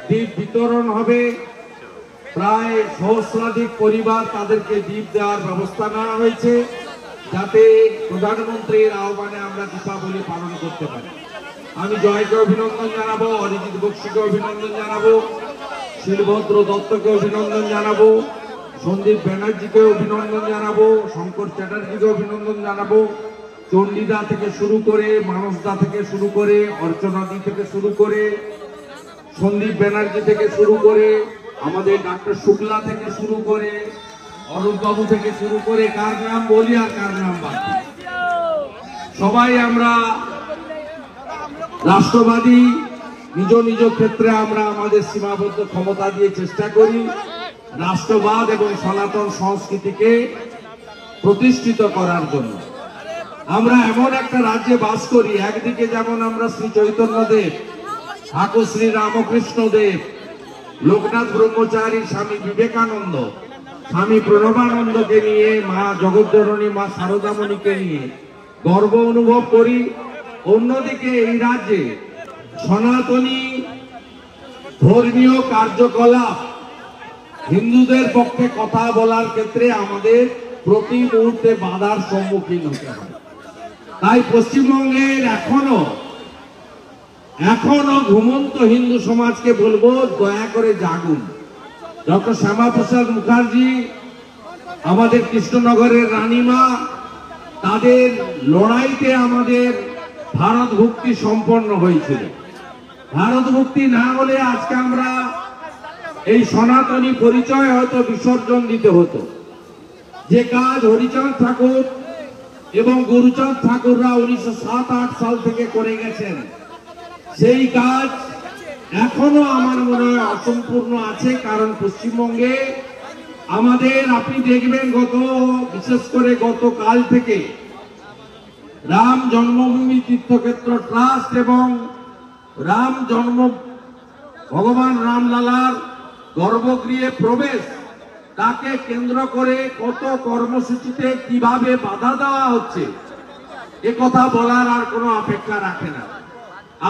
দ্বীপ বিতরণ হবে। প্রায় সহস্রাধিক পরিবার তাদেরকে দ্বীপ দেওয়ার ব্যবস্থা নেওয়া হয়েছে, যাতে প্রধানমন্ত্রীর আহ্বানে আমরা দীপাবলি পালন করতে পারি। আমি জয়কে অভিনন্দন জানাবো, অরিজিৎ বক্সিকে অভিনন্দন জানাবো, শিলভদ্র দত্তকে অভিনন্দন জানাবো, সন্দীপ ব্যানার্জিকে অভিনন্দন জানাবো, শঙ্কর চ্যাটার্জিকে অভিনন্দন জানাবো, চণ্ডীদা থেকে শুরু করে, মানসদা থেকে শুরু করে, অর্চনাদি থেকে শুরু করে, সন্দীপ ব্যানার্জি থেকে শুরু করে, আমাদের ডাক্তার শুক্লা থেকে শুরু করে, অরূপবাবু থেকে শুরু করে, কার নাম বলি আর কার নাম বাকি, সবাই আমরা রাষ্ট্রবাদী। নিজ নিজ ক্ষেত্রে আমরা আমাদের সীমাবদ্ধ ক্ষমতা দিয়ে চেষ্টা করি রাষ্ট্রবাদ এবং সনাতন সংস্কৃতিকে প্রতিষ্ঠিত করার জন্য। আমরা এমন একটা রাজ্যে বাস করি, একদিকে যেমন আমরা শ্রী চৈতন্যদেব, ঠাকুর শ্রী রামকৃষ্ণ দেব, লোকনাথ ব্রহ্মচারী, স্বামী বিবেকানন্দ, স্বামী প্রণবানন্দকে নিয়ে, মা জগজ্জননী মা শারদামণিকে নিয়ে গর্ব অনুভব করি। অন্যদিকে এই রাজ্যে সনাতনী ধর্মীয় কার্যকলাপ, হিন্দুদের পক্ষে কথা বলার ক্ষেত্রে আমাদের প্রতি মুহূর্তে বাধার সম্মুখীন হতে হয়। তাই পশ্চিমবঙ্গের এখনো ঘুমন্ত হিন্দু সমাজকে বলবো, দয়া করে জাগুন। ডক্টর শ্যামাপ্রসাদ মুখার্জি, আমাদের কৃষ্ণনগরের রানীমা, তাদের লড়াইতে আমাদের ভারত মুক্তি সম্পন্ন হয়েছিল। ভারত মুক্তি না হলে আজকে আমরা এই সনাতনী পরিচয় হয়তো বিসর্জন দিতে হতো। যে কাজ হরিচাঁদ ঠাকুর এবং গুরুচাঁদ ঠাকুররা 1907-8 সাল থেকে করে গেছেন, সেই কাজ এখনো আমার মনে হয় অসম্পূর্ণ আছে। কারণ পশ্চিমবঙ্গে আমাদের, আপনি দেখবেন বিশেষ করে গতকাল থেকে রাম জন্মভূমি তীর্থক্ষেত্র ট্রাস্ট এবং ভগবান রামলালার গর্ভগৃহে প্রবেশ, তাকে কেন্দ্র করে কত কর্মসূচিতে কিভাবে বাধা দেওয়া হচ্ছে, এ কথা বলার আর কোনো অপেক্ষা রাখে না।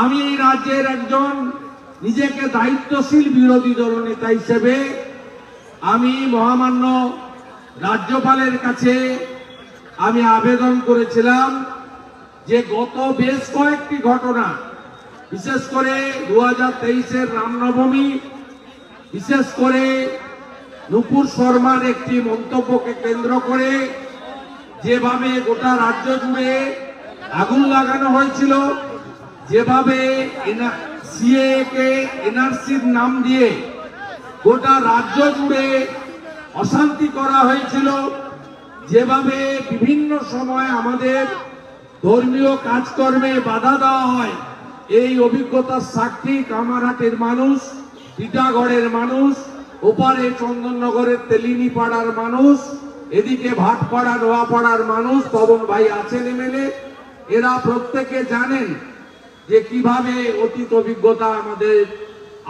আমি এই রাজ্যের একজন নিজেকে দায়িত্বশীল বিরোধী দলনেতা হিসেবে আমি মহামান্য রাজ্যপালের কাছে আমি আবেদন করেছিলাম যে গত বেশ কয়েকটি ঘটনা, বিশেষ করে 2023-এর রামনবমী, বিশেষ করে নুপুর শর্মার একটি মন্তব্যকে কেন্দ্র করে যেভাবে গোটা রাজ্য জুড়ে আগুন লাগানো হয়েছিল, যেভাবে সিএকে এনআরসির নাম দিয়ে গোটা রাজ্য জুড়ে অশান্তি করা হয়েছিল, যেভাবে বিভিন্ন সময় আমাদের ধর্মীয় কাজকর্মে বাধা দেওয়া হয়, এই অভিজ্ঞতার সাক্ষী কামারহাটের মানুষ, টিটাগড়ের মানুষ, ওপারে চন্দননগরের তেলিনী পাড়ার মানুষ, এদিকে ভাটপাড়া নোয়াপাড়ার মানুষ, পবন ভাই আছেন এমএলএ, এরা প্রত্যেকে জানেন যে কিভাবে অতীত অভিজ্ঞতা আমাদের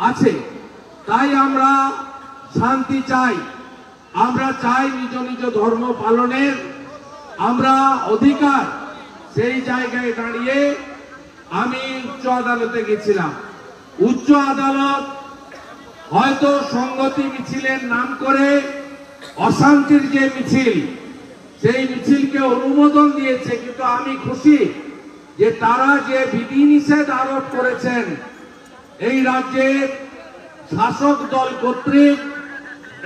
আছে। তাই আমরা শান্তি চাই, আমরা চাই নিজ নিজ ধর্ম পালনের আমরা অধিকার। সেই জায়গায় দাঁড়িয়ে আমি উচ্চ আদালতে গেছিলাম। উচ্চ আদালত হয়তো সংগতি মিছিলের নাম করে অশান্তির যে মিছিল, সেই মিছিলকে অনুমোদন দিয়েছে, কিন্তু আমি খুশি যে তারা যে বিধিনিষেধ আরোপ করেছেন এই রাজ্যের শাসক দল কর্তৃক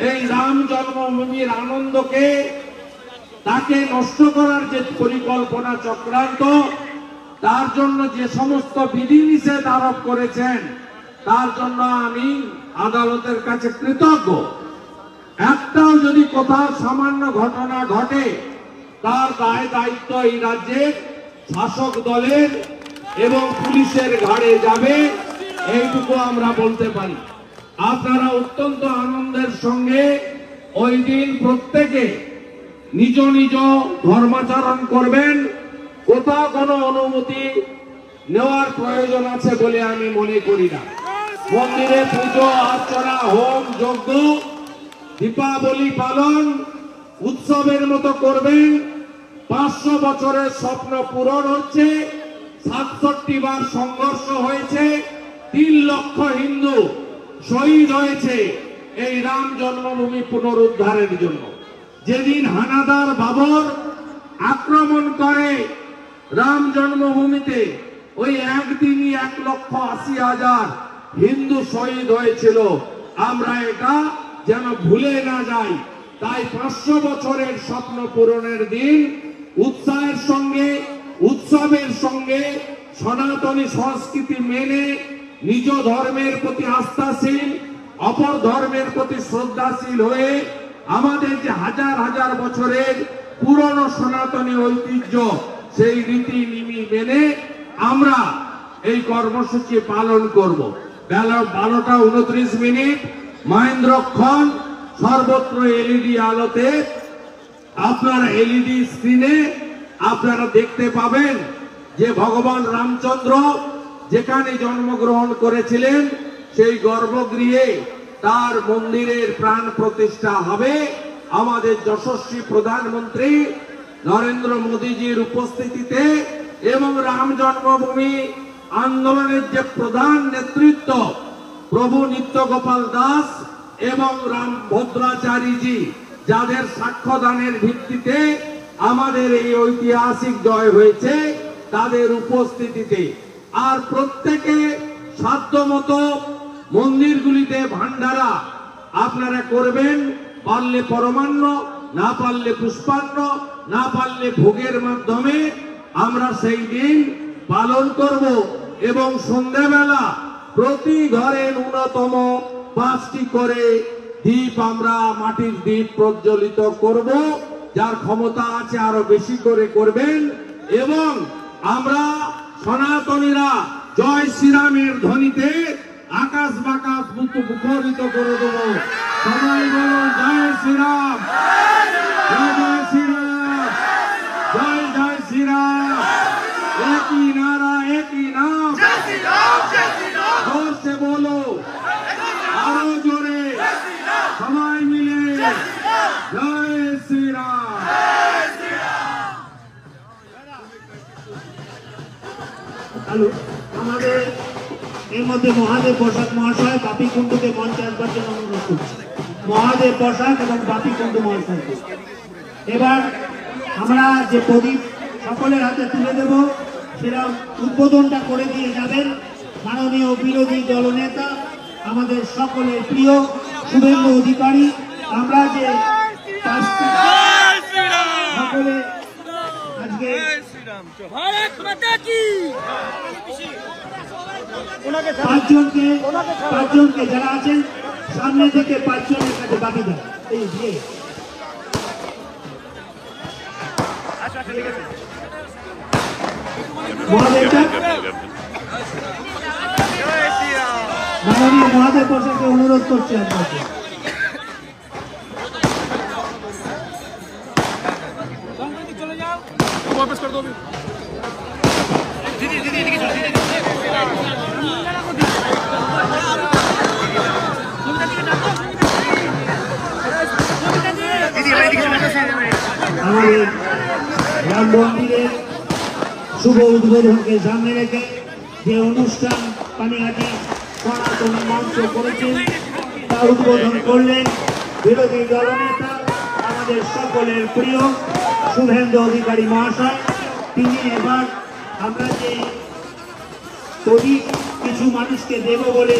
এই রাম জন্মভূমির আনন্দকে, তাকে নষ্ট করার যে পরিকল্পনা চক্রান্ত, তার জন্য যে সমস্ত বিধিনিষেধ আরোপ করেছেন, তার জন্য আমি আদালতের কাছে কৃতজ্ঞ। একটাও যদি কোথাও সামান্য ঘটনা ঘটে, তার দায় দায়িত্ব এই রাজ্যের শাসক দলের এবং পুলিশের ঘাড়ে যাবে, এইটুকু আমরা বলতে পারি। আপনারা অত্যন্ত আনন্দের সঙ্গে ওই দিন প্রত্যেকে নিজ নিজ ধর্মাচরণ করবেন। কোথাও কোনো অনুমতি নেওয়ার প্রয়োজন আছে বলে আমি মনে করি না। মন্দিরে পুজো অর্চনা, হোম যজ্ঞ, দীপাবলি পালন উৎসবের মতো করবেন। 500 বছরের স্বপ্ন পূরণ হচ্ছে। 67 বার সংঘর্ষ হয়েছে। 3 লক্ষ হিন্দু শহীদ হয়েছে এই রাম জন্মভূমি পুনরুদ্ধারের জন্য। যেদিন হানাদার বাবর আক্রমণ করে রাম জন্মভূমিতে, ওই একদিনই 1,80,000 হিন্দু শহীদ হয়েছিল। আমরা এটা যেন ভুলে না যাই। তাই 500 বছরের স্বপ্ন পূরণের দিন উৎসাহের সঙ্গে, উৎসবের সঙ্গে সনাতনী সংস্কৃতি মেনে নিজ ধর্মের প্রতি আস্থাশীল, অপর ধর্মের প্রতি শ্রদ্ধাশীল হয়ে আমাদের যে হাজার হাজার বছরের পুরনো সনাতনী ঐতিহ্য, সেই রীতি নীতি মেনে আমরা এই কর্মসূচি পালন করব। বেলা 12:29, মহেন্দ্রক্ষণ, সর্বত্র এলইডি আলোতে আপনারা এলইডি স্ক্রিনে আপনারা দেখতে পাবেন যে ভগবান রামচন্দ্র যেখানে জন্মগ্রহণ করেছিলেন সেই গর্ভগৃহে তার মন্দিরের প্রাণ প্রতিষ্ঠা হবে আমাদের যশস্বী প্রধানমন্ত্রী নরেন্দ্র মোদীজির উপস্থিতিতে। এবং রাম জন্মভূমি আন্দোলনের যে প্রধান নেতৃত্ব প্রভু নিত্যগোপাল দাস এবং রাম ভদ্রাচারীজি, যাদের সাক্ষ্যদানের ভিত্তিতে আমাদের এই ঐতিহাসিক জয় হয়েছে, তাদের উপস্থিতিতে আর প্রত্যেকে সাধ্যমতো মন্দিরগুলিতে ভান্ডারা আপনারা করবেন। পারলে পরমান্ন, না পারলে পুষ্পান্ন, না পারলে ভোগের মাধ্যমে আমরা সেই দিন পালন করব। এবং সন্ধ্যাবেলা প্রতি ঘরে ন্যূনতম 5টি করে দীপ, আমরা মাটির দীপ প্রজ্বলিত করব। যার ক্ষমতা আছে আরো বেশি করে করবেন। এবং আমরা সনাতনীরা জয় শ্রীরামের ধ্বনিতে আকাশ বাকাশ মুখরিত করে দেব। সবাই বলুন জয় শ্রীরাম, জয় জয় শ্রীরাম, জয় জয় শ্রীরাম। একই নারা, একই নাম, জোর সে বলো, আরো জোরে সবাই মিলে জয় শ্রীরাম। হ্যালো, আমাদের এর মধ্যে মহাদেব বসাক মহাশয় বাপি কুণ্ডুকে মঞ্চে আসবার জন্য অনুরোধ করছি। মহাদেব বসাক এবং বাপি কুণ্ডু মহাশয়কে এবার আমরা যে প্রদীপ সকলের হাতে তুলে দেব, সেটা উদ্বোধনটা করে দিয়ে যাবেন মাননীয় বিরোধী দলনেতা আমাদের সকলের প্রিয় শুভেন্দু অধিকারী। আমরা যে সকলে আজকে পাঁচজনকে যারা আছেন সামনে থেকে 5 জনের কাছে বাকি দেন। এই দিয়ে মাননীয় মহাদেব বসাকে অনুরোধ করছি আপনাকে। वापस कर दो अभी। दीदी दीदी दीदी আমাদের রাম মন্দিরের শুভ উদ্বোধনকে সামনে রেখে যে অনুষ্ঠান পানিহাটি সনাতন মঞ্চ করেছেন তা উদ্বোধন করলেন বিরোধী দলনেতা আমাদের সকলের প্রিয় শুভেন্দু অধিকারী মহাশয়। তিনি এবার আমরা যে প্রদীপ কিছু মানুষকে দেব বলে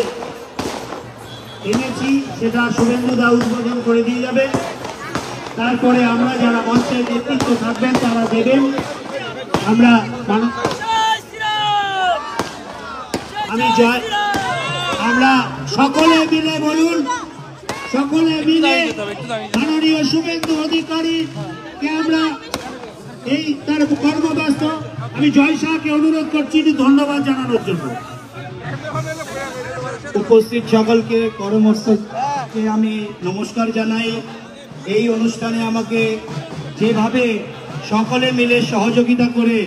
এনেছি সেটা শুভেন্দু দা উদ্বোধন করে দিয়ে যাবেন। তারপরে আমরা যারা মঞ্চের নেতৃত্ব থাকবেন তারা দেবেন। আমরা সকলে মিলে বলুন, সকলে মিলে মাননীয় শুভেন্দু অধিকারীকে আমরা এই তার কর্মব্যস্ত আমি জয় শাহকে অনুরোধ করছি ধন্যবাদ জানানোর জন্য। উপস্থিত সকলকে কর্মস্থকে আমি নমস্কার জানাই। এই অনুষ্ঠানে আমাকে যেভাবে সকলে মিলে সহযোগিতা করে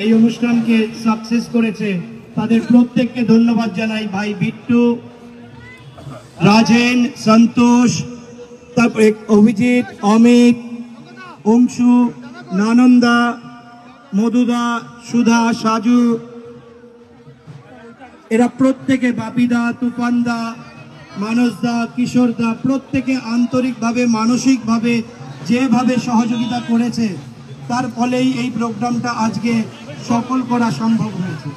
এই অনুষ্ঠানকে সাকসেস করেছে তাদের প্রত্যেককে ধন্যবাদ জানাই। ভাই বিট্টু, রাজেন, সন্তোষ, তারপরে অভিজিৎ, অমিত, অংশু, নানন্দা, মধুদা, সুধা, সাজু, এরা প্রত্যেকে, বাপিদা, তুফানদা, মানসদা, কিশোরদা প্রত্যেকে আন্তরিকভাবে মানসিকভাবে যেভাবে সহযোগিতা করেছে তার ফলেই এই প্রোগ্রামটা আজকে সফল করা সম্ভব হয়েছে।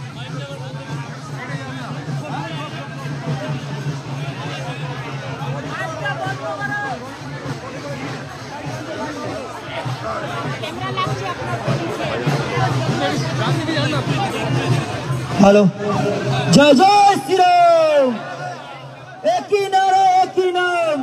হ্যালো, জয় জয় শ্রীরাম, একই নারা একই নাম।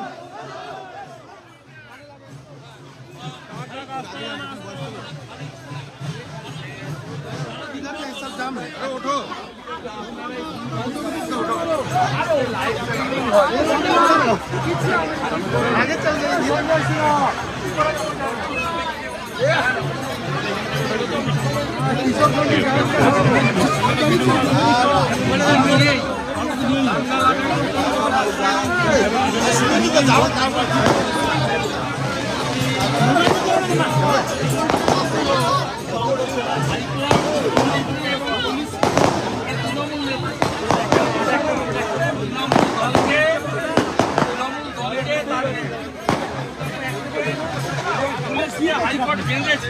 হাইকোর্ট বেঁধেছে,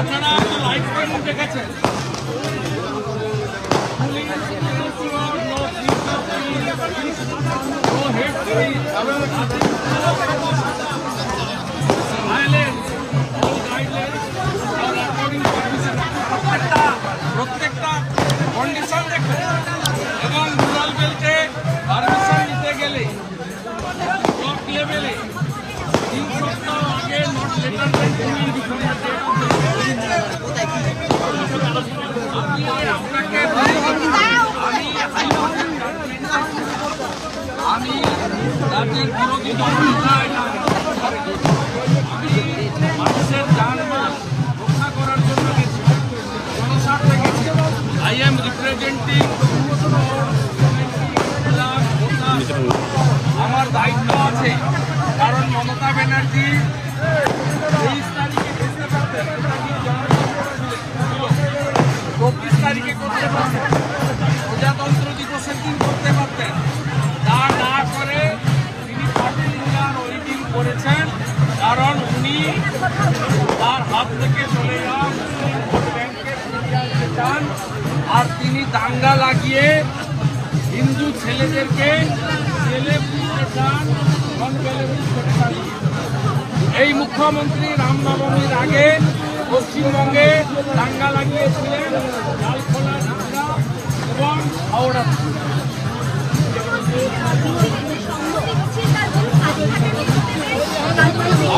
আপনারা লাইভ দেখেছেন। প্রত্যেকটা কন্ডিশন দেখে এবং রুরাল বেল্টে পারমিশন নিতে গেলে ব্লক লেভেলে 3 সপ্তাহ আগে নট লেটার দেন আমি রাজ্যের বিরোধী দল নেতা, আমি মানুষের জানমাল রক্ষা করার জন্য গেছি, জনস্বার্থে গেছি। আই এম রিপ্রেজেন্টিং আমার দায়িত্ব আছে, কারণ মমতা ব্যানার্জি 23 তারিখে করতে পারতেন, 24 তারিখে করতে পারতেন, প্রজাতন্ত্র দিবসের দিন করতে পারতেন, তা না করে তিনি 40 দিন ওয়েটিং করেছেন, কারণ উনি তার হাত থেকে চলে যাওয়া মুসলিম ভোট ব্যাংকে ফিরিয়ে আনতে চান। আর তিনি দাঙ্গা লাগিয়ে হিন্দু ছেলেদেরকে জেলে পুরতে চান। এই মুখ্যমন্ত্রী রামনবমীর আগে পশ্চিমবঙ্গে দাঙ্গা লাগিয়েছিলেন লালখোলা, ঝাড়গ্রাম এবং হাওড়া।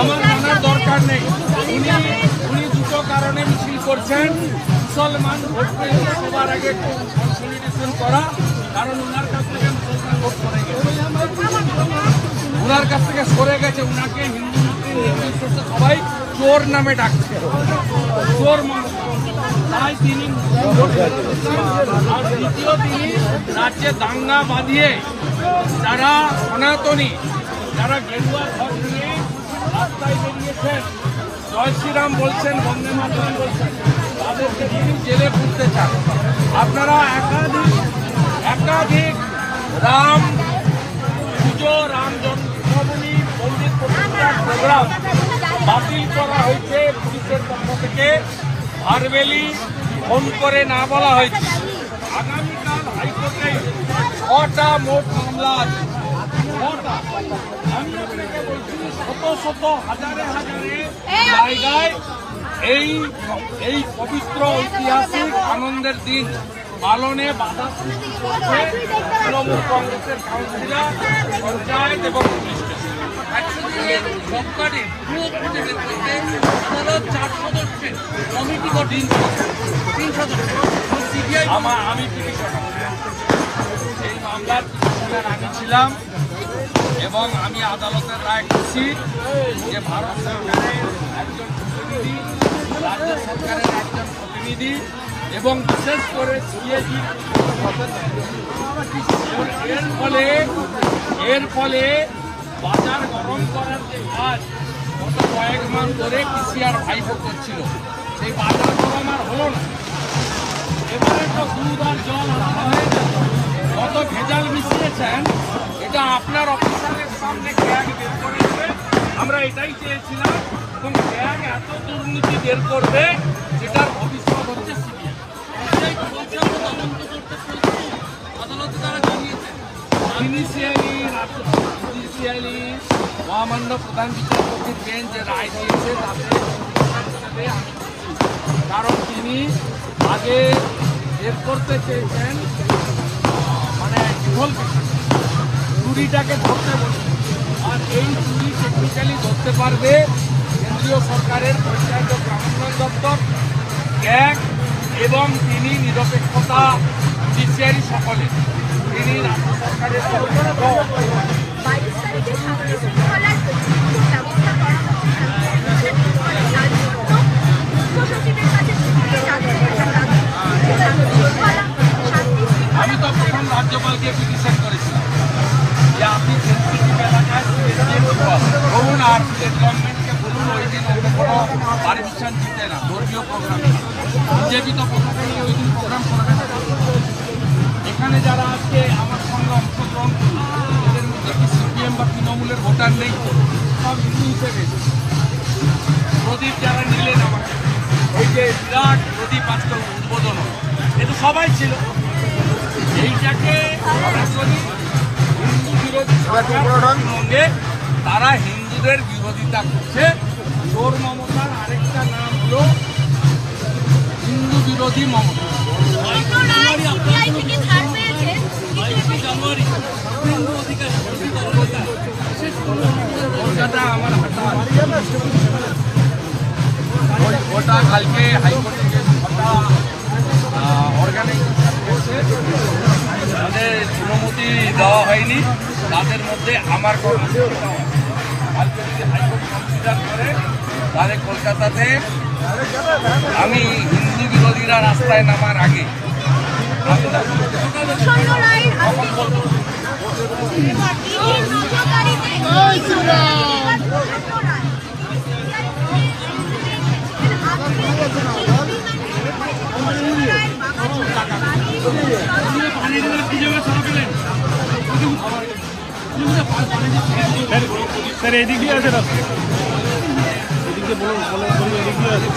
আমার জানার দরকার নেই, উনি দুটো কারণে মিছিল করছেন। মুসলমান ভোট পেয়ে সবার আগে কনসলিডেশন করা, কারণ ওনার কাছ থেকে মুসলমান ভোট সরে গেছে, ওনার কাছ থেকে সরে গেছে। ওনাকে হিন্দু নেতৃত্বে সবাই চোর নামে ডাকছে, চোর মানুষ। তাই তিনি আর দ্বিতীয় তিনি রাজ্যে দাঙ্গা বাঁধিয়ে যারা সনাতনী, যারা গেরুয়া ঘর নিয়ে রাস্তায় বেরিয়েছেন, জয় শ্রীরাম বলছেন, বন্দে মাতরম বলছেন, তাদেরকে তিনি জেলে পুরতে চান। আপনারা একাধিক রাম পুজো, রাম জন্মভূমি মন্দির প্রতিষ্ঠার প্রোগ্রাম বাতিল করা হয়েছে পুলিশের পক্ষ থেকে। ভারবেলি ফোন করে না বলা হয়েছে। আগামীকাল হাইকোর্টে 6টা মোট মামলা আছে, 6টা। আমি আপনাকে বলছি, শত শত হাজারে হাজারে জায়গায় এই পবিত্র ঐতিহাসিক আনন্দের দিন পালনে বাধা সৃষ্টি করছে তৃণমূল কংগ্রেসের কাউন্সিলর, পঞ্চায়েত এবং পুলিশ স্টেশন। 100 দিনের সরকারে পুরো 4 সদস্যের কমিটি গঠন, 3 সদস্য সিবিআই। আমি এই মামলার পিটিশনার আমি ছিলাম এবং আমি আদালতের রায় খুশি যে ভারত সরকারের একজন প্রতিনিধি, রাজ্য সরকারের একজন প্রতিনিধি এবং বিশেষ করে সিএজি এর ফলে বাজার গরম করার যে কাজ গত কয়েক মাস ধরে কেসিআর ভাইপো করছিল, সেই বাজার গরম আর হলো না। এবারে তো দুধ আর জল আলাদা হয়ে গেল। কত ভেজাল মিশিয়েছেন এটা এটা আপনার অফিসারের সামনে গ্যাগ বের করে দেবে, আমরা এটাই চেয়েছিলাম। এবং গ্যাগ এত দুর্নীতি বের করবে যেটার ভবিষ্যৎ হচ্ছে সিবিআই। জুডিশিয়ালি মহামান্য প্রধান বিচারপতির বেঞ্চ যে রায় দিয়েছে তাতে আমি খুশি। কারণ তিনি আগে বের করতে চেয়েছেন মানে চুরিটাকে ধরতে বলছেন, আর এই চুরি টেকনিক্যালি ধরতে পারবে কেন্দ্রীয় সরকারের পঞ্চায়েত ও গ্রামোন্নয়ন দপ্তর, গ্যাগ এবং তিনি নিরপেক্ষতা জুডিশিয়ারি সকলে তিনি রাজ্য সরকারের আমি তো প্রথম রাজ্যপালকে পিটিশন করেছিলাম যে আপনি সেন্সিটিভ এলাকায় বলুন, আর স্টেট গভর্নমেন্টকে বলুন ওই দিন অন্য কোনো পারমিশন দিতে না ধর্মীয় প্রোগ্রাম। বিজেপি তো প্রথমেই ওই দিন প্রোগ্রাম করে এখানে যারা আজকে আমার সঙ্গে অংশগ্রহণ করল এদের মধ্যে কি সিপিএম বা তৃণমূলের ভোটার নেই, সব হিন্দু হিসেবে প্রদীপ যারা নিলেন আমাকে ওই যে বিরাট প্রদীপ আজকাল উদ্বোধন এ তো সবাই ছিল। এইটাকে সরাসরি হিন্দু বিরোধী পশ্চিমবঙ্গে তারা হিন্দুদের বিরোধিতা করছে। চোর মমতার আরেকটা নাম হলো হিন্দু বিরোধী মমতা। কলকাতা আমার ওটা কালকে হাইকোর্টে যে অর্গানাইজেশন করছে তাদের অনুমতি দেওয়া হয়নি, তাদের মধ্যে আমার কর্মসূচিটা কালকে যদি হাইকোর্ট কনসিডার করে তাহলে কলকাতাতে আমি হিন্দু বিরোধীরা রাস্তায় নামার আগে স্যার এদিক দিয়ে আছে রাস্তা, এদিক দিয়ে বলুন এদিক দিয়ে আছে।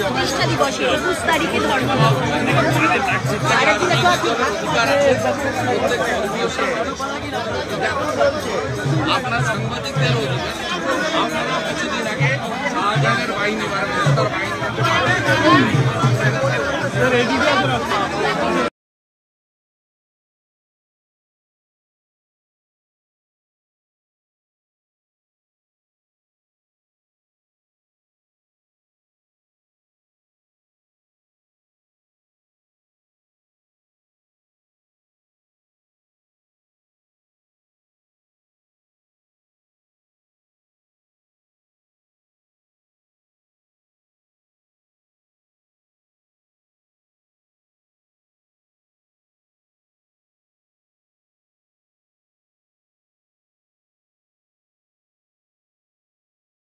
প্রতিষ্ঠা দিবসে 21 তারিখে ধর্ম আপনার সাংবাদিকদের আপনারা কিছুদিন আগে শাহজাহানের বাহিনী